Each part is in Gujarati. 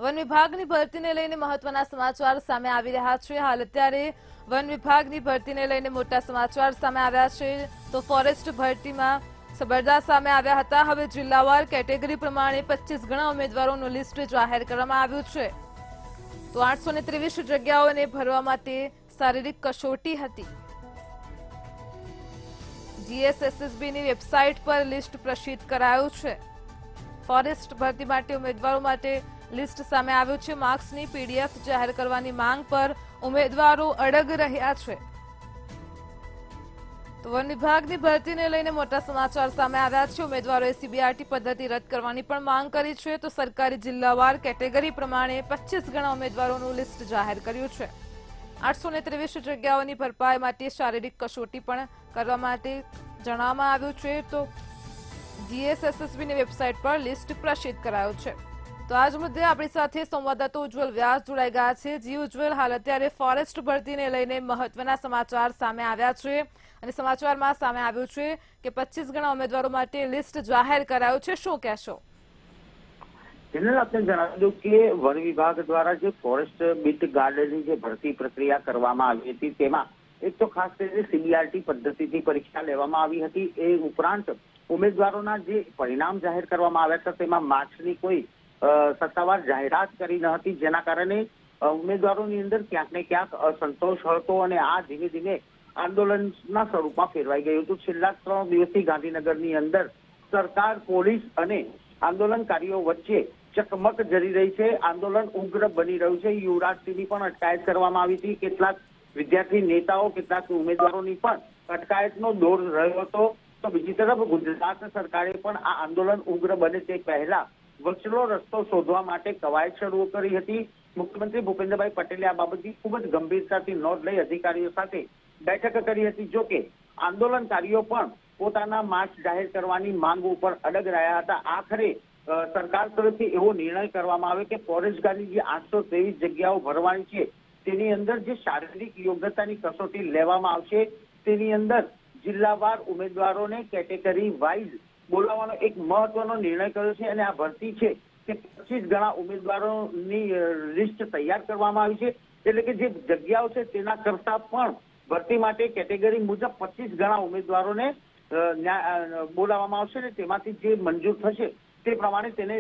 વન વિભાગની ભરતીને લઈને મહત્વના સમાચાર સામે આવી રહ્યા છે। હાલ અત્યારે વન વિભાગની ભરતીને લઈને મોટા સમાચાર સામે આવ્યા છે। તો ફોરેસ્ટ ભરતીમાં સબરદા સામે આવ્યા હતા। હવે જિલ્લાવાર કેટેગરી પ્રમાણે 25 ગણા ઉમેદવારોનું લિસ્ટ જાહેર કરવામાં આવ્યું છે। તો 823 જગ્યાઓને ભરવા માટે શારીરિક કસોટી હતી। જીએસએસએસબીની વેબસાઇટ પર લિસ્ટ પ્રસિદ્ધ કરાયું છે। ફોરેસ્ટ ભરતી માટે ઉમેદવારો માટે લિસ્ટ સામે આવ્યું છે। માર્ક્સની પીડીએફ જાહેર કરવાની માંગ પર ઉમેદવારો અડગ રહ્યા છે। તો વન વિભાગની ભરતીને લઈને મોટા સમાચાર સામે આવ્યા છે। ઉમેદવારોએ સીબીઆરટી પદ્ધતિ રદ કરવાની પણ માંગ કરી છે। તો સરકારી જિલ્લાવાર કેટેગરી પ્રમાણે 25 ગણા ઉમેદવારોનું લિસ્ટ જાહેર કર્યું છે। 823 જગ્યાઓની ભરપાઈ માટે શારીરિક કસોટી પણ કરવા માટે જણાવવામાં આવ્યું છે। તો જીએસએસએસબીની વેબસાઇટ પર લિસ્ટ પ્રસિદ્ધ કરાયું છે। તો આજ મુદ્દે આપણી સાથે સંવાદદાતા ઉજ્જવલ વ્યાસ જોડાઈ ગયા છે। જી ઉજ્જવલ, હાલ અત્યારે ફોરેસ્ટ ભરતીને લઈને મહત્વના સમાચાર સામે આવ્યા છે અને સમાચારમાં સામે આવ્યું છે કે 25 ગણા ઉમેદવારો માટે લિસ્ટ જાહેર કરાયું છે। શું કહેશો? જનરલ આપને જણાવી દઉં કે વન વિભાગ દ્વારા જે ફોરેસ્ટ બીટ ગાર્ડની જે ભરતી પ્રક્રિયા કરવામાં આવી હતી તેમાં એક તો ખાસ કરીને સીબીઆરટી પદ્ધતિથી પરીક્ષા લેવામાં આવી હતી। એ ઉપરાંત ઉમેદવારોના જે પરિણામ જાહેર કરવામાં આવ્યા હતા તેમાં માર્ક્સની કોઈ સત્તાવાર જાહેરાત કરી ન હતી, જેના કારણે ઉમેદવારોની અંદર ક્યાંક ને ક્યાંક અસંતોષ હતો અને આ ધીમે ધીમે આંદોલનના સ્વરૂપમાં ફેરવાઈ ગયું હતું। છેલ્લા 3 દિવસથી ગાંધીનગરની અંદર સરકાર, પોલીસ અને આંદોલનકારીઓ વચ્ચે ચકમક જરી રહી છે। આંદોલન ઉગ્ર બની રહ્યું છે। યુવરાજસિંહની પણ અટકાયત કરવામાં આવી હતી। કેટલાક વિદ્યાર્થી નેતાઓ, કેટલાક ઉમેદવારોની પણ અટકાયતનો દોર રહ્યો હતો। તો બીજી તરફ ગુજરાત સરકારે પણ આ આંદોલન ઉગ્ર બને તે પહેલા વચલો રસ્તો શોધવા માટે કવાયત શરૂ કરી હતી। મુખ્યમંત્રી ભૂપેન્દ્રભાઈ પટેલે આ બાબતની ખૂબ જ ગંભીરતાથી નોંધ લઈ અધિકારીઓ સાથે બેઠક કરી હતી। જો કે આંદોલનકારીઓ પણ પોતાના માર્ક્સ જાહેર કરવાની માંગ ઉપર અડગ રહ્યા હતા। આખરે સરકાર તરફથી એવો નિર્ણય કરવામાં આવ્યો કે ફોરેસ્ટ ગાર્ડની જે 823 જગ્યાઓ ભરવાની છે તેની અંદર જે શારીરિક યોગ્યતાની કસોટી લેવામાં આવશે તેની અંદર જિલ્લાવાર ઉમેદવારોને કેટેગરી વાઇઝ બોલાવવાનો એક મહત્વનો નિર્ણય કર્યો છે અને આ ભરતી છે કે 25 ગણા ઉમેદવારોની લિસ્ટ તૈયાર કરવામાં આવી છે। એટલે કે જે જગ્યાઓ છે તેના કરતા પણ ભરતી માટે કેટેગરી મુજબ 25 ગણા ઉમેદવારોને બોલાવવામાં આવશે અને તેમાંથી જે મંજૂર થશે તે પ્રમાણે તેને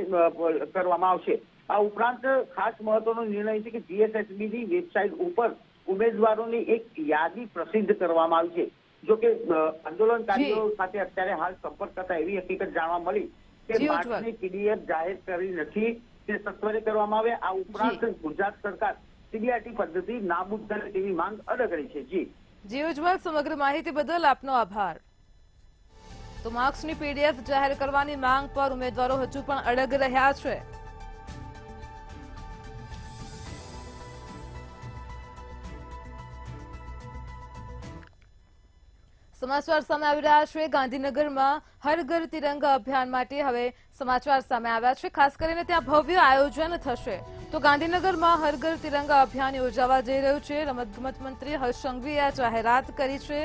કરવામાં આવશે। આ ઉપરાંત ખાસ મહત્વનો નિર્ણય છે કે જીએસએસબીની વેબસાઇટ ઉપર ઉમેદવારોની એક યાદી પ્રસિદ્ધ કરવામાં આવી છે। જો કે આંદોલનકારીઓ સાથે અત્યારે હાલ સંપર્ક કરતા એવી હકીકત જાણવા મળી કે માર્ક્સની પીડીએફ જાહેર કરી નથી, તે સત્વરે કરવામાં આવે। આ ઉપરાંત ગુજરાત સરકાર સીબીઆરટી પદ્ધતિ નાબૂદ કરે તેવી માંગ અડગ રહી છે। જી ઉજ્જવલ, સમગ્ર માહિતી બદલ આપનો આભાર। તો માર્ક્સની પીડીએફ જાહેર કરવાની માંગ પર ઉમેદવારો હજુ પણ અડગ રહ્યા છે। સમાચાર સામે આવી રહ્યા છે ગાંધીનગરમાં હર ઘર તિરંગા અભિયાન માટે હવે સમાચાર સામે આવ્યા છે। ખાસ કરીને ત્યાં ભવ્ય આયોજન થશે। તો ગાંધીનગરમાં હર ઘર તિરંગા અભિયાન યોજાવા જઈ રહ્યું છે। રમતગમત મંત્રી હર્ષ સંઘવીએ આ જાહેરાત કરી છે।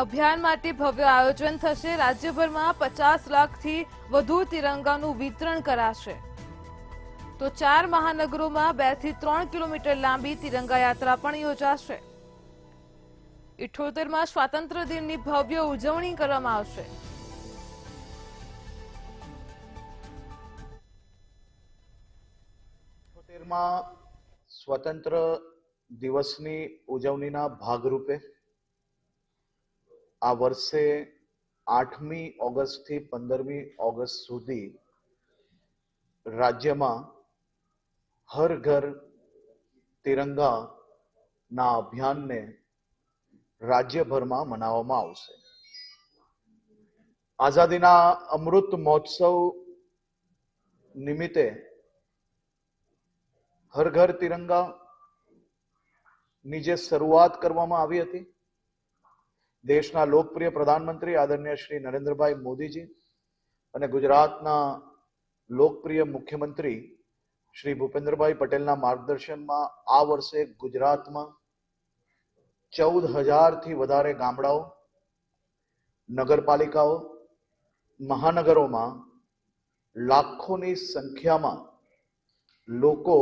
અભિયાન માટે ભવ્ય આયોજન થશે। રાજ્યભરમાં 50 લાખથી વધુ તિરંગાનું વિતરણ કરાશે। તો 4 મહાનગરોમાં 2 થી 3 કિલોમીટર લાંબી તિરંગા યાત્રા પણ યોજાશે। 78માં સ્વાતંત્ર્ય દિનની ભવ્ય ઉજવણી કરવામાં આવશે। સ્વતંત્ર દિવસની ઉજવણીના ભાગરૂપે આ વર્ષે 8મી ઓગસ્ટથી 15મી ઓગસ્ટ સુધી રાજ્યમાં હર ઘર તિરંગાના અભિયાનને રાજ્યભરમાં મનાવવામાં આવશે। આઝાદીના અમૃત મહોત્સવ નિમિત્તે હર ઘર તિરંગા ની જે શરૂઆત કરવામાં આવી હતી, દેશના લોકપ્રિય પ્રધાનમંત્રી આદરણીય શ્રી નરેન્દ્રભાઈ મોદીજી અને ગુજરાતના લોકપ્રિય મુખ્યમંત્રી શ્રી ભૂપેન્દ્રભાઈ પટેલના માર્ગદર્શનમાં આ વર્ષે ગુજરાતમાં 14,000થી વધારે ગામડાઓ, નગરપાલિકાઓ, મહાનગરોમાં લાખોની સંખ્યામાં લોકો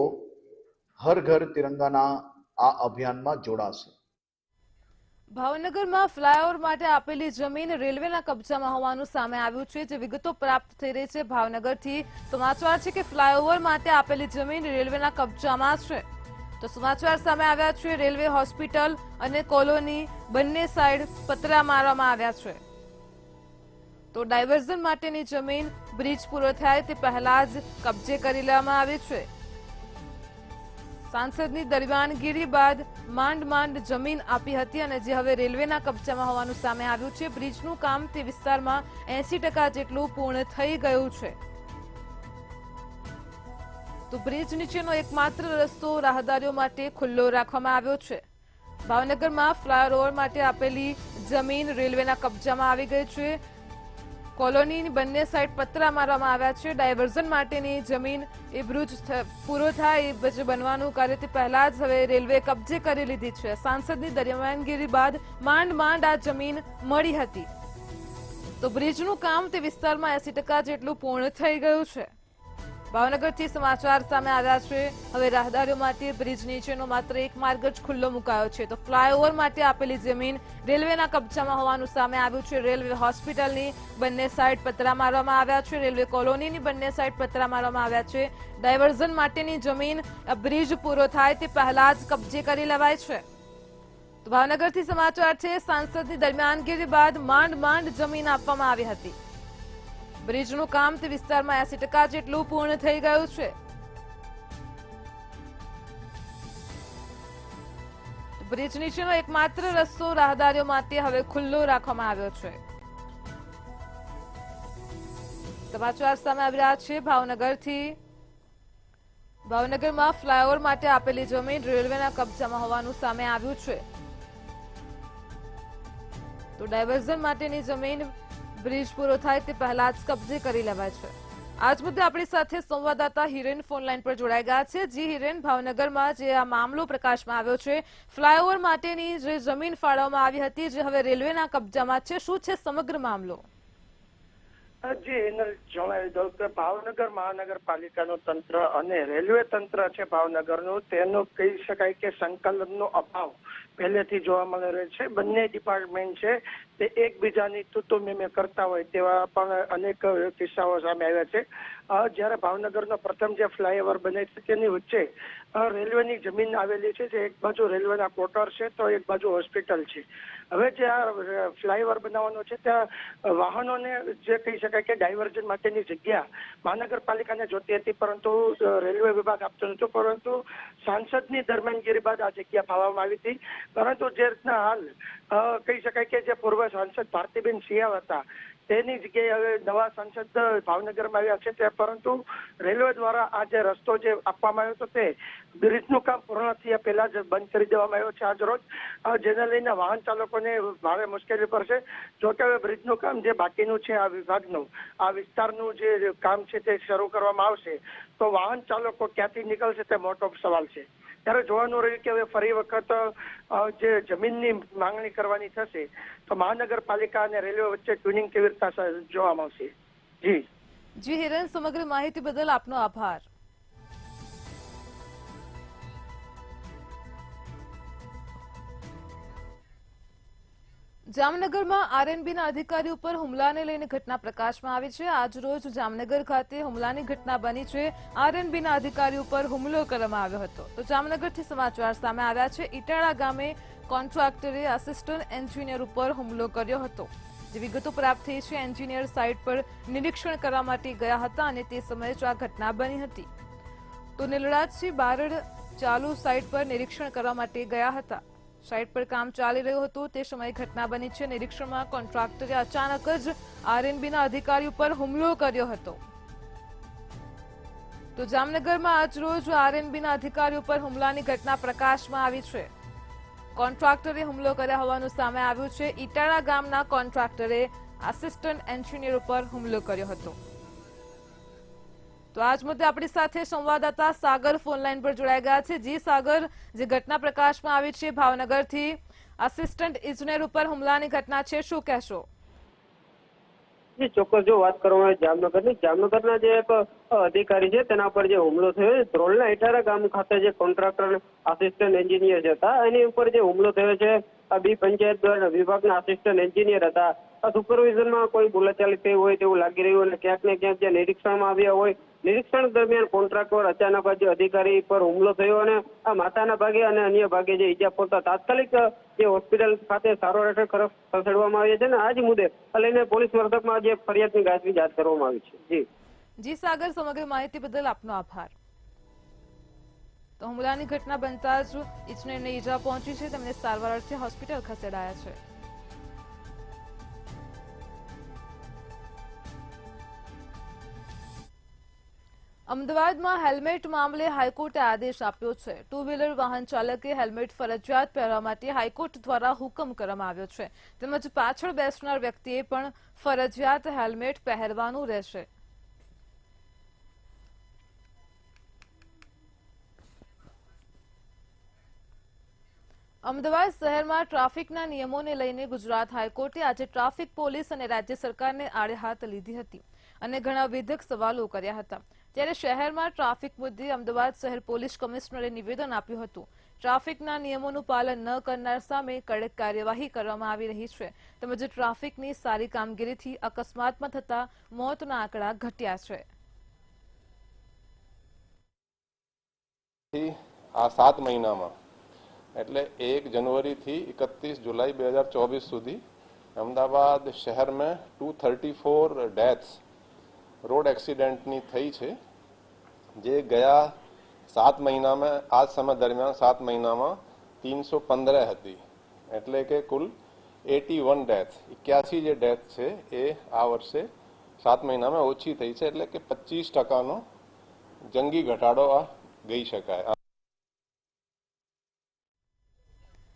હર ઘર તિરંગાના આ અભિયાનમાં જોડાશે. ભાવનગરમાં ફ્લાયઓવર માટે આપેલી જમીન રેલવેના કબજામાં હોવાનું સામે આવ્યું છે. જે વિગતો પ્રાપ્ત થઈ રહી છે ભાવનગરથી સમાચાર છે કે ફ્લાયઓવર માટે આપેલી જમીન રેલવેના કબજામાં છે. તો સમાચાર સામે આવ્યા છે. રેલવે હોસ્પિટલ અને કોલોની બંને સાઈડ પતરા મારવામાં આવ્યા છે. તો ડાયવર્ઝન માટેની જમીન બ્રિજ પૂરો થાય તે પહેલા જ કબજે કરી લેવામાં આવી છે. સાંસદની દરમિયાનગીરી બાદ માંડ જમીન આપી હતી અને જે હવે રેલવેના કબજામાં હોવાનું સામે આવ્યું છે. બ્રિજનું કામ તે વિસ્તારમાં 80% જેટલું પૂર્ણ થઈ ગયું છે. તો બ્રિજ નીચેનો એકમાત્ર રસ્તો રાહદારીઓ માટે ખુલ્લો રાખવામાં આવ્યો છે. ભાવનગરમાં ફ્લાયઓવર માટે આપેલી જમીન રેલવેના કબજામાં આવી ગઈ છે. કોલોનીની બંને સાઈડ પતરા મારવામાં આવ્યા છે. ડાયવર્ઝન માટેની જમીન એ બ્રિજ પૂરો થાય એ બ્રિજ બનવાનું કાર્ય તે પહેલા જ હવે રેલવે કબજે કરી લીધી છે. સાંસદની દરમિયાનગીરી બાદ માંડ આ જમીન મળી હતી. તો બ્રિજનું કામ તે વિસ્તારમાં 80% જેટલું પૂર્ણ થઈ ગયું છે. ભાવનગરથી સમાચાર સામે આવ્યા છે. હવે રાહદારીઓ માટે બ્રિજ નીચેનો માત્ર એક માર્ગ જ ખુલ્લો મુકાયો છે. તો ફ્લાયઓવર માટે આપેલી જમીન રેલવેના કબજામાં હોવાનું સામે આવ્યું છે. રેલવે હોસ્પિટલની બંને સાઈડ પતરા મારવામાં આવ્યા છે. રેલવે કોલોનીની બંને સાઈડ પતરા મારવામાં આવ્યા છે. ડાયવર્ઝન માટેની જમીન બ્રિજ પૂરો થાય તે પહેલા જ કબજે કરી લેવાય છે. તો ભાવનગરથી સમાચાર છે. સાંસદની દરમિયાનગીરી બાદ માંડ જમીન આપવામાં આવી હતી. બ્રિજનું કામ તે વિસ્તારમાં 80% જેટલું પૂર્ણ થઈ ગયું છે. બ્રિજ નીચેનો એકમાત્ર રસ્તો રાહદારીઓ માટે હવે ખુલ્લો રાખવામાં આવ્યો છે. સમાચાર સામે આવી રહ્યા છે ભાવનગરથી. ભાવનગરમાં ફ્લાયઓવર માટે આપેલી જમીન રેલવેના કબજામાં હોવાનું સામે આવ્યું છે. તો ડાયવર્ઝન માટેની જમીન બ્રિજ પૂરો થાય તે પહેલા જ કબજે કરી લેવાય છે. આજ મુદ્દે આપણી સાથે સંવાદદાતા હિરેન ફોન લાઈન પર જોડાઈ ગયા છે. જી હિરેન, ભાવનગરમાં જે આ મામલો પ્રકાશમાં આવ્યો છે, ફ્લાયઓવર માટેની જે જમીન ફાળવવામાં આવી હતી જે હવે રેલવેના કબજામાં છે, શું છે સમગ્ર મામલો? જી એનલ જણાવી દઉં કે ભાવનગર મહાનગરપાલિકાનું તંત્ર અને રેલવે તંત્ર છે ભાવનગરનું, તેનું કહી શકાય કે સંકલનનો અભાવ પહેલેથી જોવા મળી રહ્યો છે. બંને ડિપાર્ટમેન્ટ છે તે એકબીજાની તૂતુમેમે કરતા હોય તેવા પણ અનેક કિસ્સાઓ સામે આવ્યા છે. જ્યારે ભાવનગરનો પ્રથમ જે ફ્લાયઓવર બને છે તેની વચ્ચે રેલવેની જમીન આવેલી છે, જે એક બાજુ રેલવેના ક્વાર્ટર છે તો એક બાજુ હોસ્પિટલ છે. હવે જે આ ફ્લાયઓવર બનાવવાનો છે ત્યાં વાહનોને જે કહી શકાય કે ડાયવર્ઝન માટેની જગ્યા મહાનગરપાલિકાને જોતી હતી, પરંતુ રેલવે વિભાગ આપતો નહોતો. પરંતુ સાંસદની દરમિયાનગીરી બાદ આ જગ્યા ફાળવવામાં આવી હતી. પરંતુ જે રીતના હાલ કહી શકાય કે જે પૂર્વ સાંસદ ભારતીબેન સિયાવ હતા તેની જગ્યાએ હવે નવા સાંસદ ભાવનગરમાં આવ્યા છે. પરંતુ રેલવે દ્વારા આ જે રસ્તો જે આપવામાં આવ્યો હતો તે બ્રિજનું કામ પૂર્ણ થયા પહેલા જ બંધ કરી દેવામાં આવ્યો છે આજ રોજ, જેને લઈને વાહન ચાલકોને ભારે મુશ્કેલી પડશે. જોકે હવે બ્રિજનું કામ જે બાકીનું છે આ વિભાગનું, આ વિસ્તારનું જે કામ છે તે શરૂ કરવામાં આવશે તો વાહન ચાલકો ક્યાંથી નીકળશે તે મોટો સવાલ છે. ત્યારે જોવાનું રહ્યું કે હવે ફરી વખત જે જમીનની માંગણી કરવાની થશે તો મહાનગરપાલિકા અને રેલવે વચ્ચે ટ્યુનિંગ કેવી રીતે જોવા મળશે. જી હિરેન, સમગ્ર માહિતી બદલ આપનો આભાર. જામનગરમાં આરએનબીના અધિકારી ઉપર હુમલાને લઈને ઘટના પ્રકાશમાં આવી છે. આજ રોજ જામનગર ખાતે હુમલાની ઘટના બની છે. આરએનબીના અધિકારી ઉપર હુમલો કરવામાં આવ્યો હતો. તો જામનગરથી સમાચાર સામે આવ્યા છે. ઇટાળા ગામે કોન્ટ્રાક્ટરે આસિસ્ટન્ટ એન્જિનિયર ઉપર હુમલો કર્યો હતો. જે વિગતો પ્રાપ્ત થઈ છે, એન્જિનિયર સાઇટ પર નિરીક્ષણ કરવા માટે ગયા હતા અને તે સમયે જ આ ઘટના બની હતી. તો નીલરાજસિંહ બારડ ચાલુ સાઇટ પર નિરીક્ષણ કરવા માટે ગયા હતા. સાઇટ પર કામ ચાલી રહ્યું હતું તે સમયે ઘટના બની છે. નિરીક્ષણમાં કોન્ટ્રાક્ટરે અચાનક જ આરએનબીના અધિકારી ઉપર હુમલો કર્યો હતો. તો જામનગરમાં આજરોજ આરએનબીના અધિકારી ઉપર હુમલાની ઘટના પ્રકાશમાં આવી છે. કોન્ટ્રાક્ટરે હુમલો કર્યા હોવાનું સામે આવ્યું છે. ઇટાળા ગામના કોન્ટ્રાક્ટરે આસિસ્ટન્ટ એન્જિનિયર ઉપર હુમલો કર્યો હતો. તો આજ મુદ્દે આપણી સાથે સંવાદદાતા સાગર ફોન લાઈન પર જોડાઈ ગયા છે. જી સાગર, જે ઘટના પ્રકાશમાં આવી છે ભાવનગરથી આસિસ્ટન્ટ ઇજનેર ઉપર હુમલાની ઘટના છે, શું કહેશો? જે ચોક્કસ જો વાત કરવામાં આવે જામનગરના જે એક અધિકારી છે તેના પર જે હુમલો થયો છે, ધ્રોલના ઇટારા ગામ ખાતે જે કોન્ટ્રાક્ટર આસિસ્ટન્ટ એન્જિનિયર હતા એની ઉપર જે હુમલો થયો છે, આ બી પંચાયત વિભાગના આસિસ્ટન્ટ એન્જિનિયર હતા. આ સુપરવિઝનમાં કોઈ બોલાચાલી થઈ હોય તેવું લાગી રહ્યું અને ક્યાંક ને ક્યાંક જે નિરીક્ષણમાં આવ્યા હોય, નિરીક્ષણ દરમિયાન કોન્ટ્રાક્ટર અચાનક જે અધિકારી પર હુમલો થયો અને આ માથાના ભાગે અને અન્ય ભાગે જે ઈજા પહોંચતા તાત્કાલિક જે હોસ્પિટલ ખાતે સારવાર હેઠળ ખસેડવામાં આવી છે અને આ જ મુદ્દે લઈને પોલીસ મથકમાં જે ફરિયાદની ગાજવીજ હાથ કરવામાં આવી છે. જી સાગર, સમગ્ર માહિતી બદલ આપનો આભાર. તો હુમલાની ઘટના બનતા જ ઇજનેરને ઈજા પહોંચી છે, તેમને સારવાર અર્થે હોસ્પિટલ ખસેડાયા છે. અમદાવાદમાં હેલ્મેટ મામલે હાઈકોર્ટે આદેશ આપ્યો છે. ટુ વ્હીલર વાહન ચાલકે હેલ્મેટ ફરજિયાત પહેરવા માટે હાઈકોર્ટ દ્વારા હુકમ કરવામાં આવ્યો છે. તેમજ પાછળ બેસનાર વ્યક્તિએ પણ ફરજિયાત હેલ્મેટ પહેરવાનું રહેશે. અમદાવાદ શહેરમાં ટ્રાફિકના નિયમોને લઈને ગુજરાત હાઈકોર્ટે આજે ટ્રાફિક પોલીસ અને રાજ્ય સરકારને આડે હાથ લીધી હતી અને ઘણા વિધક સવાલો કર્યા હતા. ત્યારે શહેરમાં ટ્રાફિક મુદ્દે અમદાવાદ શહેર પોલીસ કમિશનરે નિવેદન આપ્યું હતું. ટ્રાફિકના નિયમોનું પાલન ન કરનાર સામે કડક કાર્યવાહી કરવામાં આવી રહી છે. તેમજ ટ્રાફિકની સારી કામગીરીથી અકસ્માતમાં થતા મોતના આંકડા ઘટ્યા છે. આ 7 મહિનામાં એટલે 1 જનવરીથી 31 જુલાઈ 2024 સુધી અમદાવાદ શહેરમાં 234 ડેથ્સ રોડ એક્સિડન્ટની થઈ છે, જે ગયા 7 મહિનામાં આ સમય દરમિયાન 7 મહિનામાં 315 હતી. એટલે કે કુલ 81 ડેથ 81 જે ડેથ છે એ આ વર્ષે 7 મહિનામાં ઓછી થઈ છે. એટલે કે 25%નો જંગી ઘટાડો આ ગઈ શકાય.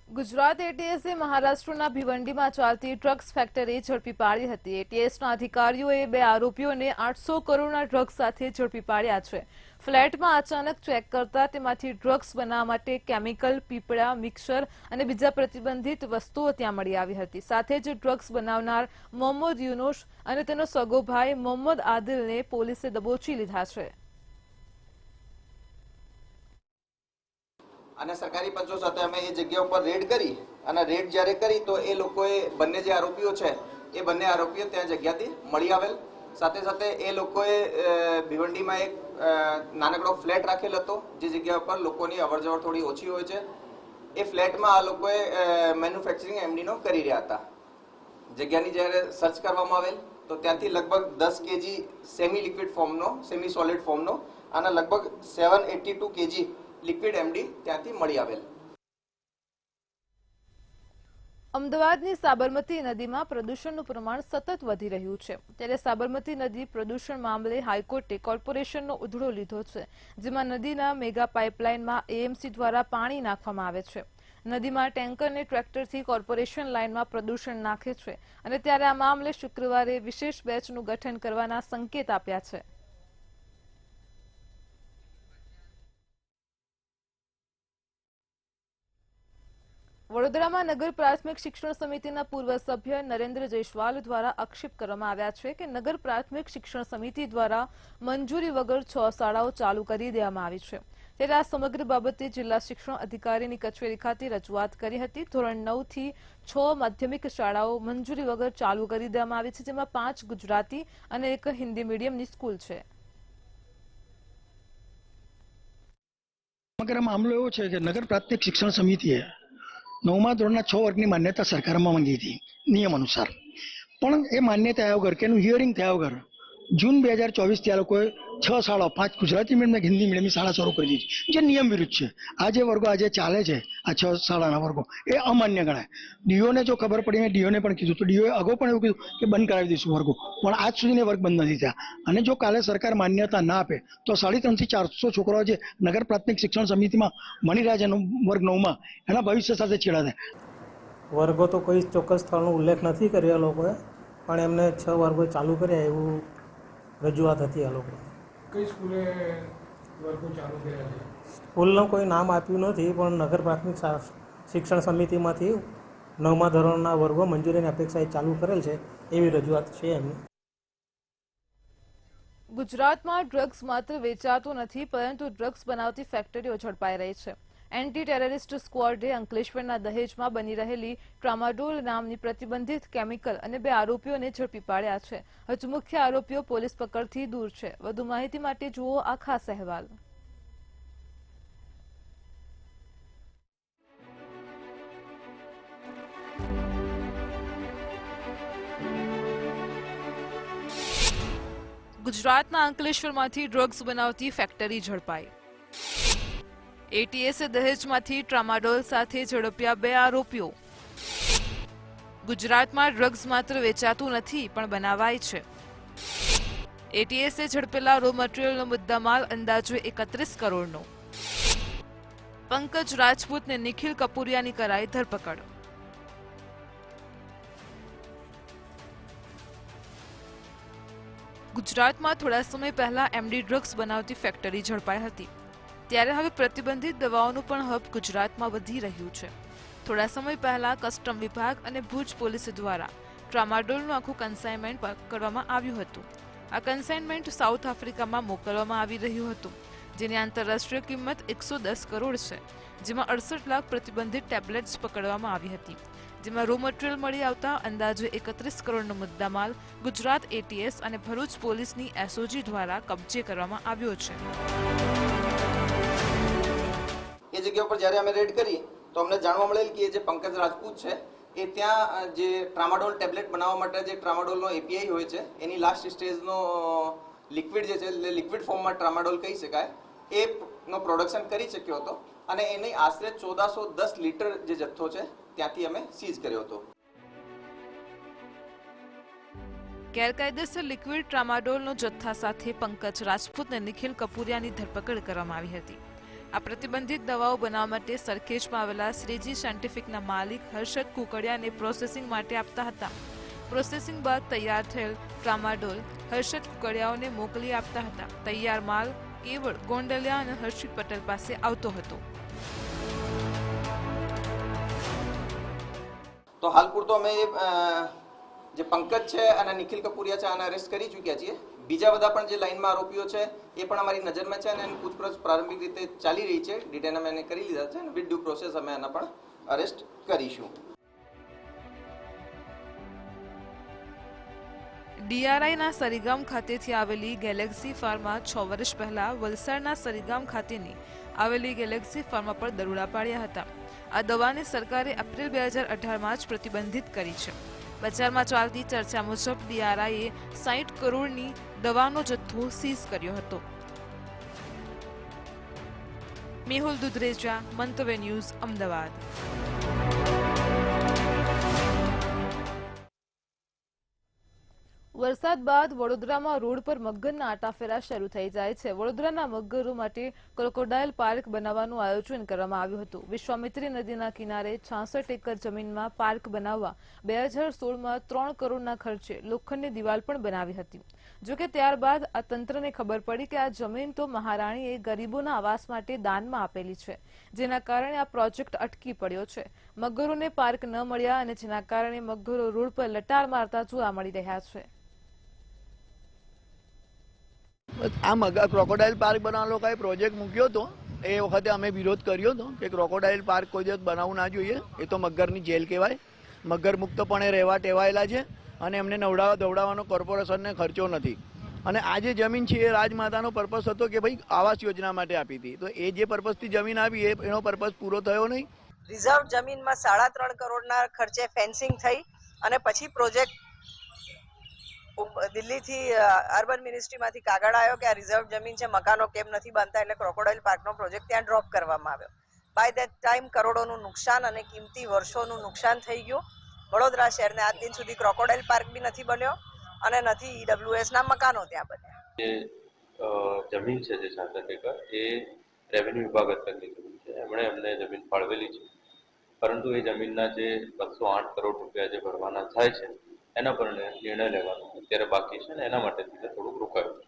ગુજરાત એટીએસે મહારાષ્ટ્રના ભિવંડીમાં ચાલતી ડ્રગ્સ ફેક્ટરી ઝડપી પાડી હતી. એટીએસના અધિકારીઓએ 2 આરોપીઓને 800 કરોડના ડ્રગ્સ સાથે ઝડપી પાડ્યા છે. ફ્લેટમાં અચાનક ચેક કરતા તેમાંથી ડ્રગ્સ બનાવવા માટે કેમિકલ, પીપળા, મિક્સર અને બીજા પ્રતિબંધિત વસ્તુઓ ત્યાં મળી આવી હતી. સાથે જ ડ્રગ્સ બનાવનાર મોહમ્મદ યુનુસ અને તેનો સગો ભાઈ મોહમ્મદ આદિલને પોલીસે દબોચી લીધા છે. અને સરકારી પંચો સાથે અમે એ જગ્યા ઉપર રેડ કરી અને રેડ જ્યારે કરી તો એ લોકોએ બંને જે આરોપીઓ છે એ બંને આરોપીઓ ત્યાં જગ્યાથી મળી આવેલ. સાથે સાથે એ લોકોએ ભિવંડીમાં એક નાનકડો ફ્લેટ રાખેલ હતો, જે જગ્યા ઉપર લોકોની અવરજવર થોડી ઓછી હોય છે. એ ફ્લેટમાં આ લોકોએ મેન્યુફેક્ચરિંગ એમડીનો કરી રહ્યા હતા. જગ્યાની જ્યારે સર્ચ કરવામાં આવેલ તો ત્યાંથી લગભગ 10 kg સેમી લિક્વિડ ફોર્મનો, સેમી સોલિડ ફોર્મનો અને લગભગ 782 kg લિક્વિડ એમડી ત્યાંથી મળી આવેલ. અમદાવાદની સાબરમતી નદીમાં પ્રદૂષણનું પ્રમાણ સતત વધી રહ્યું છે. ત્યારે સાબરમતી નદી પ્રદૂષણ મામલે હાઈકોર્ટે કોર્પોરેશનનો ઉધડો લીધો છે, જેમાં નદીના મેગા પાઇપલાઇનમાં એએમસી દ્વારા પાણી નાખવામાં આવે છે. નદીમાં ટેન્કરને ટ્રેક્ટરથી કોર્પોરેશન લાઇનમાં પ્રદૂષણ નાખે છે અને ત્યારે આ મામલે શુક્રવારે વિશેષ બેચનું ગઠન કરવાના સંકેત આપ્યા છે. વડોદરામાં નગર પ્રાથમિક શિક્ષણ સમિતિના પૂર્વ સભ્ય નરેન્દ્ર જયસ્વાલ દ્વારા આક્ષેપ કરવામાં આવ્યા છે કે નગર પ્રાથમિક શિક્ષણ સમિતિ દ્વારા મંજૂરી વગર 6 શાળાઓ ચાલુ કરી દેવામાં આવી છે. ત્યારે આ સમગ્ર બાબતે જિલ્લા શિક્ષણ અધિકારીની કચેરી ખાતે રજૂઆત કરી હતી. ધોરણ 9 થી 6 માધ્યમિક શાળાઓ મંજૂરી વગર ચાલુ કરી દેવામાં આવી છે, જેમાં 5 ગુજરાતી અને 1 હિન્દી મીડિયમની સ્કૂલ છે. સમગ્ર મામલો એવો છે કે નગર પ્રાથમિક શિક્ષણ સમિતિએ 9મા ધોરણના 6 વર્ગની માન્યતા સરકારમાં માંગી હતી નિયમ અનુસાર, પણ એ માન્યતા આવ્યા વગર કે એનું હિયરિંગ થયા વગર જૂન 2024 આ લોકોએ 6 શાળાઓ, 5 ગુજરાતી મીડિયમ અને હિન્દી મીડિયમની શાળા શરૂ કરી દીધી, જે નિયમ વિરુદ્ધ છે. આ જે વર્ગો આજે ચાલે છે, આ 6 શાળાના વર્ગો, એ અમાન્ય ગણાય. ડીઓને જો ખબર પડી, મેં ડીઓને પણ કીધું તો ડીઓએ અગાઉ પણ એવું કીધું કે બંધ કરાવી દઈશું વર્ગો, પણ આજ સુધીને વર્ગ બંધ નથી થયા. અને જો કાલે સરકાર માન્યતા ના આપે તો 350 થી 400 છોકરાઓ જે નગર પ્રાથમિક શિક્ષણ સમિતિમાં મળી રહ્યા છે વર્ગ 9માં, એના ભવિષ્ય સાથે છેડા થાય. વર્ગો તો કોઈ ચોક્કસ સ્થળનો ઉલ્લેખ નથી કર્યો લોકોએ, પણ એમને 6 વર્ગો ચાલુ કર્યા એવું રજૂઆત હતી. આ લોકો કઈ સ્કૂલે વર્ગો ચાલુ કર્યા છે? સ્કૂલનું કોઈ નામ આપ્યું નથી, પણ નગર પ્રાથમિક શિક્ષણ સમિતિમાંથી 9મા ધોરણના વર્ગો મંજૂરીની અપેક્ષાએ ચાલુ કરેલ છે એવી રજૂઆત છે એમની. ગુજરાતમાં ડ્રગ્સ માત્ર વેચાતું નથી પરંતુ ડ્રગ્સ બનાવતી ફેક્ટરીઓ ઝડપાઈ રહી છે. એન્ટી ટેરરિસ્ટ સ્ક્વોડે અંકલેશ્વરના દહેજમાં બની રહેલી ટ્રામાડોલ નામની પ્રતિબંધિત કેમિકલ અને 2 આરોપીઓને ઝડપી પાડ્યા છે. હજુ મુખ્ય આરોપીઓ પોલીસ પકડથી દૂર છે. વધુ માહિતી માટે જુઓ આ ખાસ અહેવાલ. ગુજરાતના અંકલેશ્વરમાંથી ડ્રગ્સ બનાવતી ફેક્ટરી ઝડપાઈ. એટીએસે દહેજમાંથી ટ્રામાડોલ સાથે ઝડપ્યા 2 આરોપીઓ. ગુજરાતમાં ડ્રગ્સ માત્ર વેચાતું નથી પણ બનાવાય છે. એટીએસે ઝડપેલા રો મટીરીયલનો મુદ્દામાલ અંદાજે 31 કરોડનો. પંકજ રાજપૂત ને નિખિલ કપૂરિયાની કરાઈ ધરપકડ. ગુજરાતમાં થોડા સમય પહેલા એમડી ડ્રગ્સ બનાવતી ફેક્ટરી ઝડપાઈ હતી. ત્યારે હવે પ્રતિબંધિત દવાઓનું પણ હબ ગુજરાતમાં વધી રહ્યું છે. થોડા સમય પહેલા કસ્ટમ વિભાગ અને ભુજ પોલીસ દ્વારા ટ્રામાડોલનું આખું કન્સાઇનમેન્ટ પકડવામાં આવ્યું હતું. આ કન્સાઇનમેન્ટ સાઉથ આફ્રિકામાં મોકલવામાં આવી રહ્યું હતું, જેની આંતરરાષ્ટ્રીય કિંમત 110 કરોડ છે, જેમાં 68 લાખ પ્રતિબંધિત ટેબ્લેટ્સ પકડવામાં આવી હતી, જેમાં રો મટીરીયલ મળી આવતા અંદાજે 31 કરોડનો મુદ્દામાલ ગુજરાત એટીએસ અને ભરૂચ પોલીસની એસઓજી દ્વારા કબજે કરવામાં આવ્યો છે. એ જગ્યા પર જ્યારે અમે રેડ કરી તો અમને જાણવા મળેલ કે જે પંકજ રાજપૂત છે એ ત્યાં જે ટ્રામાડોલ ટેબ્લેટ બનાવવા માટે જે ટ્રામાડોલનો એપીઆઈ હોય છે એની લાસ્ટ સ્ટેજનો લિક્વિડ જે છે લિક્વિડ ફોર્મમાં ટ્રામાડોલ કહી શકાય એનો પ્રોડક્શન કરી શક્યો હતો અને એની આશરે 1410 લીટર જે જથ્થો છે ત્યાંથી અમે સીઝ કર્યો હતો. ગેરકાયદેસર લિક્વિડ ટ્રામાડોલનો જથ્થા સાથે પંકજ રાજપૂત અને નિખિલ કપૂરિયાની ધરપકડ કરવામાં આવી હતી. આ પ્રતિબંધિત દવાઓ બનાવવા માટે સરખેજમાં આવેલા શ્રીજી સાયન્ટિફિકના માલિક હર્ષદ કુકડિયાને પ્રોસેસિંગ માટે આપતા હતા. પ્રોસેસિંગ બાદ તૈયાર થયેલ ટ્રામાડોલ હર્ષદ કુકડિયાઓને મોકલી આપતા હતા. તૈયાર માલ કેવળ ગોંડલિયા અને હર્ષિત પટેલ પાસે આવતો હતો. તો હાલ પૂરતો અમે જે પંકજ છે અને નિખિલ કપૂરિયા છે આને અરેસ્ટ કરી ચૂક્યા છીએ. બીજા બધા પણ જે લાઇનમાં આરોપીઓ છે એ પણ અમારી નજરમાં છે અને એની પૂછપરછ પ્રારંભિક રીતે ચાલી રહી છે. ડિટેન અમે એને કરી લીધા છે અને વિથ ડ્યુ પ્રોસેસ અમે આના પણ અરેસ્ટ કરીશું. ડીઆરઆઈના સરીગામ ખાતેથી આવેલી ગેલેક્સી ફાર્મા 6 વર્ષ પહેલા વલસાડના સરીગામ ખાતેની આવેલી ગેલેક્સી ફાર્મા પર દરોડા પાડ્યા હતા. આ દવાને સરકારે એપ્રિલ 2018માં જ પ્રતિબંધિત કરી છે. બજારમાં ચાલતી ચર્ચા મુજબ ડીઆરઆઈએ 60 કરોડની દવાનો જથ્થો સીઝ કર્યો હતો. મેહુલ દુધરેજા, મંતવ્ય ન્યૂઝ, અમદાવાદ. વરસાદ બાદ વડોદરામાં રોડ પર મગરના આટાફેરા શરૂ થઈ જાય છે. વડોદરાના મગરો માટે ક્રોકોડાઇલ પાર્ક બનાવવાનું આયોજન કરવામાં આવ્યું હતું. વિશ્વામિત્રી નદીના કિનારે 66 એકર જમીનમાં પાર્ક બનાવવા 2016માં 3 કરોડના ખર્ચે લોખંડની દિવાલ પણ બનાવી હતી. જોકે ત્યારબાદ આ તંત્રને ખબર પડી કે આ જમીન તો મહારાણીએ ગરીબોના આવાસ માટે દાનમાં આપેલી છે, જેના કારણે આ પ્રોજેક્ટ અટકી પડ્યો છે. મગરોને પાર્ક ન મળ્યા અને જેના કારણે મગરો રોડ પર લટાર મારતા જોવા મળી રહ્યા છે. આ મગર ક્રોકોડાઇલ પાર્ક બનાવવાનો લોકોએ પ્રોજેક્ટ મૂક્યો હતો. એ વખતે અમે વિરોધ કર્યો હતો કે ક્રોકોડાઇલ પાર્ક કોઈ દિવસ બનાવવું ના જોઈએ. એ તો મગરની જેલ કહેવાય. મગર મુક્તપણે રહેવા ટેવાયેલા છે અને એમને નવડાવવા ધવડાવવાનો કોર્પોરેશનને ખર્ચો નથી. અને આ જે જમીન છે એ રાજમાતાનો પર્પઝ હતો કે ભાઈ આવાસ યોજના માટે આપી હતી. તો એ જે પર્પઝથી જમીન આવી એનો પર્પઝ પૂરો થયો નહીં. રિઝર્વ જમીનમાં 3.5 કરોડના ખર્ચે ફેન્સિંગ થઈ અને પછી પ્રોજેક્ટ દિલ્હીથી અર્બન મિનિસ્ટ્રીમાંથી કાગળ આવ્યો કે આ રિઝર્વ જમીન છે, મકાનો કેમ નથી બનતા, એટલે ક્રોકોડાઇલ પાર્કનો પ્રોજેક્ટ ત્યાં ડ્રોપ કરવામાં આવ્યો. બાય ધેટ ટાઈમ કરોડોનું નુકસાન અને કિંમતી વર્ષોનું નુકસાન થઈ ગયું. વડોદરા શહેરને આજ દિન સુધી ક્રોકોડાઇલ પાર્ક બી નથી બન્યો અને નથી ઈડબ્લ્યુએસના મકાનો ત્યાં બન્યા. જે જમીન છે જે 66 એકર એ રેવન્યુ વિભાગ અત્યારની જમીન છે. એમણે અમને જમીન ફાળવેલી છે, પરંતુ એ જમીનના જે 208 કરોડ રૂપિયા જે ભરવાના થાય છે એના પર નિર્ણય લેવાનો અત્યારે બાકી છે ને એના માટે થોડુંક રોકાયું.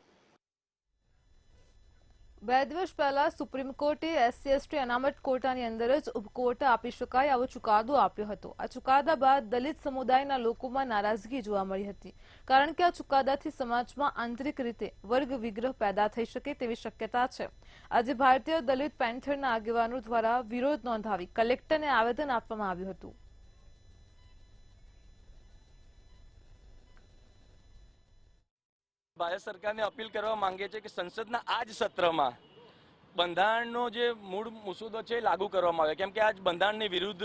2 દિવસ પહેલા સુપ્રીમ કોર્ટે SC/ST અનામત કોટાની અંદર જ ઉપકોટા આપી શકાય આવો ચુકાદો આપ્યો હતો. આ ચુકાદા બાદ દલિત સમુદાયના લોકોમાં નારાજગી જોવા મળી હતી, કારણ કે આ ચુકાદાથી સમાજમાં આંતરિક રીતે વર્ગ વિગ્રહ પેદા થઈ શકે તેવી શક્યતા છે. આજે ભારતીય દલિત પેન્થરના આગેવાનો દ્વારા વિરોધ નોંધાવી કલેક્ટરને આવેદન આપવામાં આવ્યું હતું. ભારત સરકારને અપીલ કરવા માંગે છે કે સંસદના આ જ સત્રમાં બંધારણનો જે મૂળ મુસદ્દો છે એ લાગુ કરવામાં આવે, કેમ કે આજ બંધારણની વિરુદ્ધ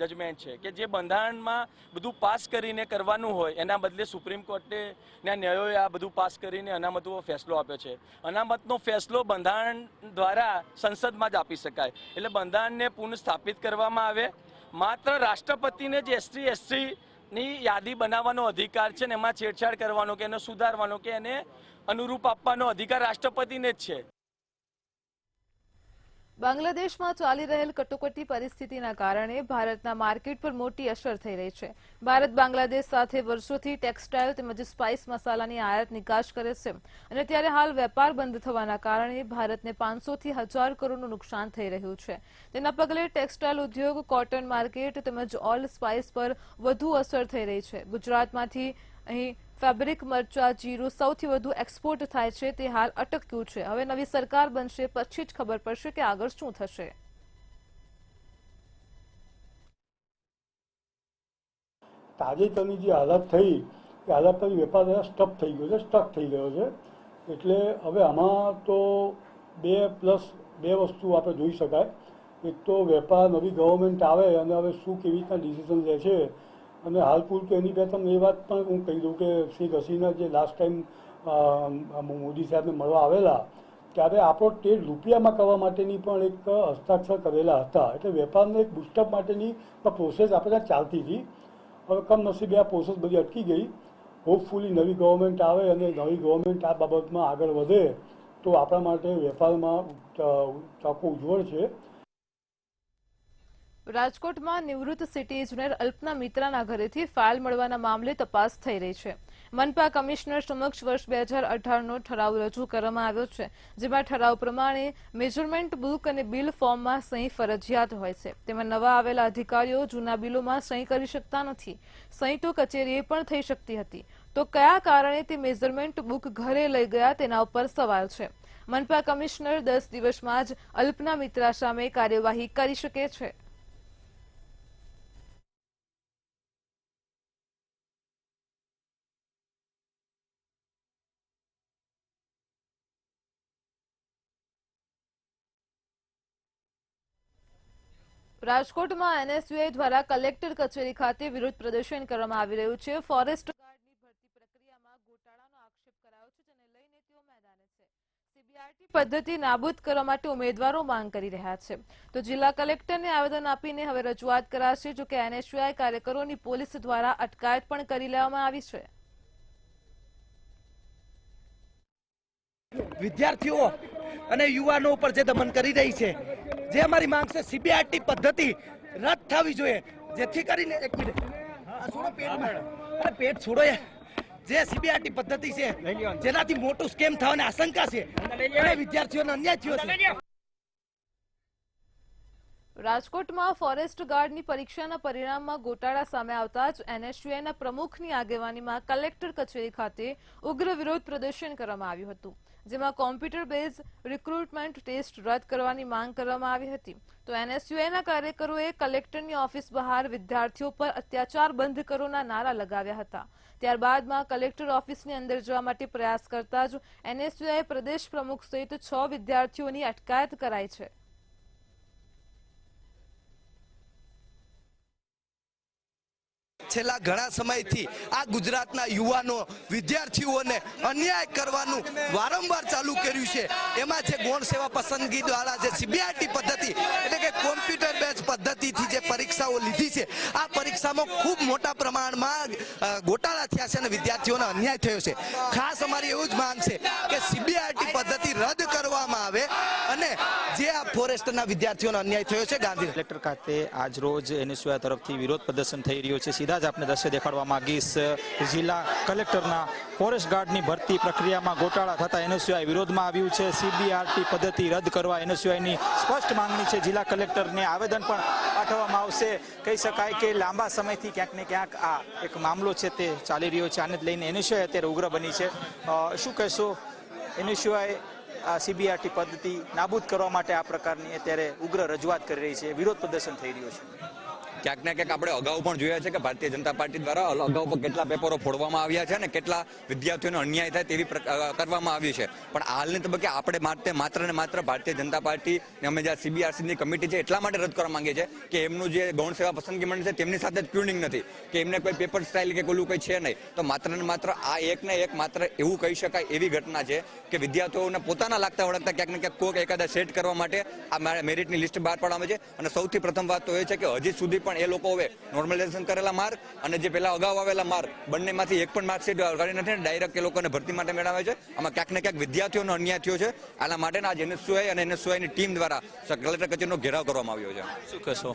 જજમેન્ટ છે કે જે બંધારણમાં બધું પાસ કરીને કરવાનું હોય એના બદલે સુપ્રીમ કોર્ટે ન્યાયોએ આ બધું પાસ કરીને અનામતનો ફેસલો આપ્યો છે. અનામતનો ફેસલો બંધારણ દ્વારા સંસદમાં જ આપી શકાય, એટલે બંધારણને પુનઃસ્થાપિત કરવામાં આવે. માત્ર રાષ્ટ્રપતિને જ SC/ST ની યાદી બનાવવાનો અધિકાર છે ને એમાં છેડછાડ કરવાનો કે એને સુધારવાનો કે એને અનુરૂપ આપવાનો અધિકાર રાષ્ટ્રપતિને જ છે. બાંગ્લાદેશમાં ચાલી રહેલ કટોકટી પરિસ્થિતિના કારણે ભારતના માર્કેટ પર મોટી અસર થઈ રહી છે. ભારત બાંગ્લાદેશ સાથે વર્ષોથી ટેક્સટાઇલ તેમજ સ્પાઇસ મસાલાની આયાત નિકાસ કરે છે અને ત્યારે હાલ વેપાર બંધ થવાના કારણે ભારતને 500 થી 1000 કરોડનું નુકસાન થઈ રહ્યું છે. તેના પગલે ટેક્સટાઇલ ઉદ્યોગ, કોટન માર્કેટ તેમજ ઓલ સ્પાઇસ પર વધુ અસર થઈ રહી છે. ગુજરાતમાંથી અહીં ફેબ્રિક, મરચા, જીરું સૌથી વધુ એક્સપોર્ટ થાય છે તે હાલ અટક્યું છે. હવે નવી સરકાર બનશે પછી જ ખબર પડશે કે આગળ શું થશે. તાજેતરની જે હાલત થઈ એ હાલત પછી વેપાર સ્ટક થઈ ગયો છે. એટલે હવે આમાં તો બે વસ્તુ આપણે જોઈ શકાય. એક તો વેપાર નવી ગવર્મેન્ટ આવે અને હવે શું કેવી રીતના ડિસિઝન લે છે, અને હાલ પૂરતું એની પહેલાં તમને એ વાત પણ હું કહી દઉં કે શેખ હસીના જે લાસ્ટ ટાઈમ મોદી સાહેબને મળવા આવેલા ત્યારે આપણો ટ્રેડ રૂપિયામાં કરવા માટેની પણ એક હસ્તાક્ષર કરેલા હતા. એટલે વેપારનો એક બુસ્ટઅપ માટેની પ્રોસેસ આપણે ચાલતી હતી. હવે કમનસીબે આ પ્રોસેસ બધી અટકી ગઈ. હોપફુલી નવી ગવર્મેન્ટ આવે અને નવી ગવર્મેન્ટ આ બાબતમાં આગળ વધે તો આપણા માટે વેપારમાં તકો ઉજ્જવળ છે. રાજકોટમાં નિવૃત્ત સિટી ઇજનેર અલ્પના મિત્રાના ઘરેથી ફાઇલ મળવાના મામલે તપાસ થઈ રહી છે. મનપા કમિશનર સમક્ષ વર્ષ 2018નો ઠરાવ રજૂ કરવામાં આવ્યો છે, જેમાં ઠરાવ પ્રમાણે મેજરમેન્ટ બુક અને બિલ ફોર્મમાં સહી ફરજિયાત હોય છે. તેમાં નવા આવેલા અધિકારીઓ જૂના બિલોમાં સહી કરી શકતા નથી. સહી તો કચેરીએ પણ થઈ શકતી હતી, તો કયા કારણે તે મેજરમેન્ટ બુક ઘરે લઈ ગયા તેના ઉપર સવાલ છે. મનપા કમિશનર 10 દિવસમાં જ અલ્પના મિત્રા સામે કાર્યવાહી કરી શકે છે. રાજકોટમાં NSUI દ્વારા કલેક્ટર કચેરી ખાતે વિરોધ પ્રદર્શન કરવામાં આવી રહ્યું છે. ફોરેસ્ટ ગાર્ડની ભરતી પ્રક્રિયામાં ગોટાળાનો આક્ષેપ કરાયો છે, જેને લઈને તેઓ મેદાને છે. CBRT પદ્ધતિ નાબૂદ કરવા માટે ઉમેદવારો માંગ કરી રહ્યા છે, તો જિલ્લા કલેક્ટરને આવેદન આપીને હવે રજૂઆત કરાશે. જો કે NSUI કાર્યકરોની પોલીસ દ્વારા અટકાયત પણ કરી લેવામાં આવી છે. વિદ્યાર્થીઓ અને યુવાનો ઉપર જે દમન કરી રહી છે, જે અમારી માંગ છે CBRT પદ્ધતિ રદ થવી જોઈએ, જેથી કરીને એક મિનિટ પેટ છોડો જે CBRT પદ્ધતિ છે જેનાથી મોટું સ્કેમ થવાની આશંકા છે અને વિદ્યાર્થીઓને અન્યાય થયો છે. રાજકોટમાં ફોરેસ્ટ ગાર્ડની પરીક્ષાના પરિણામમાં ગોટાળા સામે આવતા જ NSUIના પ્રમુખની આગેવાનીમાં કલેક્ટર કચેરી ખાતે ઉગ્ર વિરોધ પ્રદર્શન કરવામાં આવ્યું હતું, જેમાં કોમ્પ્યુટર બેઝ રિક્રુટમેન્ટ ટેસ્ટ રદ કરવાની માંગ કરવામાં આવી હતી. તો NSUIના કાર્યકરોએ કલેક્ટરની ઓફિસ બહાર વિદ્યાર્થીઓ પર અત્યાચાર બંધ કરોના નારા લગાવ્યા હતા. ત્યારબાદમાં કલેક્ટર ઓફિસની અંદર જવા માટે પ્રયાસ કરતા જ NSUI પ્રદેશ પ્રમુખ સહિત 6 વિદ્યાર્થીઓની અટકાયત કરાઈ છે. છેલ્લા ઘણા સમયથી આ ગુજરાતના યુવાનો વિદ્યાર્થીઓને અન્યાય કરવાનું વારંવાર ચાલુ કર્યું છે. એમાં જે ગૌણ સેવા પસંદગી દ્વારા જે CBRT પદ્ધતિ એટલે કે કોમ્પ્યુટર બેઝ પદ્ધતિથી જે પરીક્ષાઓ લીધી છે, આ પરીક્ષામાં ખૂબ મોટા પ્રમાણમાં ગોટાળા થયા છે અને વિદ્યાર્થીઓને અન્યાય થયો છે. ખાસ અમારી એવું જ માંગ છે કે સીબીઆરટી પદ્ધતિ રદ કરવામાં આવે અને જે આ ફોરેસ્ટના વિદ્યાર્થીઓને અન્યાય થયો છે ગાંધી કલેક્ટર ખાતે આજ રોજ એનએસયુઆઈ તરફથી વિરોધ પ્રદર્શન થઈ રહ્યું છે. સીધા જ આપને દ્રશ્ય દેખાડવા માંગીશ. જિલ્લા કલેક્ટરના ફોરેસ્ટ ગાર્ડની ભરતી પ્રક્રિયામાં ગોટાળા થતા એનએસયુઆઈ વિરોધમાં આવ્યું છે. સીબીઆરટી પદ્ધતિ રદ કરવા એનએસયુઆઈની સ્પષ્ટ માંગણી છે. જિલ્લા કલેક્ટરને આવેદન પણ પાઠવવામાં આવશે. કહી શકાય કે લાંબા સમયથી ક્યાંક ને ક્યાંક આ એક મામલો છે તે ચાલી રહ્યો છે. આને લઈને એનએસયુઆઈ અત્યારે ઉગ્ર બની છે. શું કહેશો? એનએસયુઆઈ આ સીબીઆરટી પદ્ધતિ નાબૂદ કરવા માટે આ પ્રકારની અત્યારે ઉગ્ર રજૂઆત કરી રહી છે. વિરોધ પ્રદર્શન થઈ રહ્યું છે. ક્યાંક ને ક્યાંક આપણે અગાઉ પણ જોયા છે કે ભારતીય જનતા પાર્ટી દ્વારા અગાઉ પણ કેટલા પેપરો ફોડવામાં આવ્યા છે અને કેટલા વિદ્યાર્થીઓને અન્યાય થાય તેવી કરવામાં આવ્યું છે. પણ હાલની તબક્કે આપણે માત્ર ને માત્ર ભારતીય જનતા પાર્ટી અમે જે સીબીઆરસીની કમિટી છે એટલા માટે રદ કરવા માંગીએ છીએ કે એમનું જે ગૌણ સેવા પસંદગી મંડળ છે તેમની સાથે જ ટ્યુનિંગ નથી, કે એમને કોઈ પેપર સ્ટાઇલ કે કોલું કંઈ છે નહીં. તો માત્ર ને માત્ર આ એક ને એક માત્ર એવું કહી શકાય એવી ઘટના છે કે વિદ્યાર્થીઓને પોતાના લાગતા વળગતા ક્યાંક ને ક્યાંક કોઈ એકાદા સેટ કરવા માટે આ મેરિટની લિસ્ટ બહાર પાડવામાં છે. અને સૌથી પ્રથમ વાત તો એ છે કે હજી સુધી પણ એ લોકો હવે નોર્મલાઇઝેશન કરેલા માર્ક અને જે પેલા અગાઉ આવેલા માર્ક બંનેમાંથી એક પણ માર્કશીટ કાઢી નથી, ડાયરેક્ટ એ લોકોને ભરતી માટે મેળવે છે. આમાં ક્યાંક ને ક્યાંક વિદ્યાર્થીઓનો અન્યાય થયો છે. આના માટેના આજ એનએસયુઆઈ અને એનએસયુઆઈની ટીમ દ્વારા કલેક્ટર કચેરીનો ઘેરાવ કરવામાં આવ્યો છે. શું કહેશો?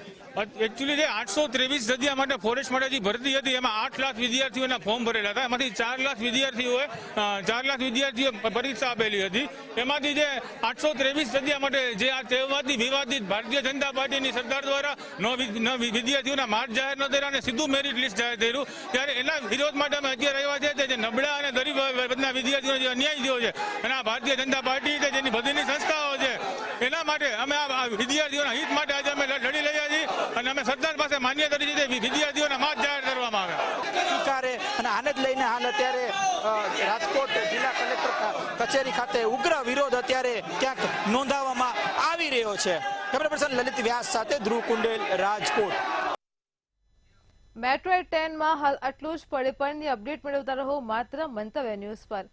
એકચ્યુઅલી જે 823 જગ્યા માટે ફોરેસ્ટ માટે જે ભરતી હતી એમાં 8 લાખ વિદ્યાર્થીઓના ફોર્મ ભરેલા હતા. એમાંથી 4 લાખ વિદ્યાર્થીઓ પરીક્ષા આપેલી હતી. એમાંથી જે 823 જગ્યા માટે જે આ તહેવારથી વિવાદિત ભારતીય જનતા પાર્ટીની સરકાર દ્વારા વિદ્યાર્થીઓના માર્ક જાહેર ન કર્યા અને સીધું મેરિટ લિસ્ટ જાહેર કર્યું. ત્યારે એના વિરોધ માટે અમે અત્યારે આવ્યા છે. જે નબળા અને ગરીબ વર્ગના વિદ્યાર્થીઓને જે અન્યાય થયો છે અને આ ભારતીય જનતા પાર્ટી છે જેની બધીની સંસ્થાઓ છે એના માટે અમે આ વિદ્યાર્થીઓના હિત માટે આજે અમે લડી રહ્યા છીએ અને અમે સરકાર પાસે માન્યતા કરી છે વિદ્યાર્થીઓના માર્ક જાહેર કરવામાં આવે સ્વીકારે. અને આને જ લઈને હાલ અત્યારે રાજકોટ જિલ્લા કલેક્ટર કચેરી ખાતે ઉગ્ર વિરોધ અત્યારે ક્યાંક નોંધાવવામાં આવી રહ્યો છે. કેમેરા પર્સન લલિત વ્યાસ સાથે ધ્રુવ કુંડેલ, રાજકોટ. મેટ્રો 10 માં હાલ આટલું જ. પડે પણની અપડેટ મેળવતા રહો માત્ર મંતવ્ય ન્યૂઝ પર.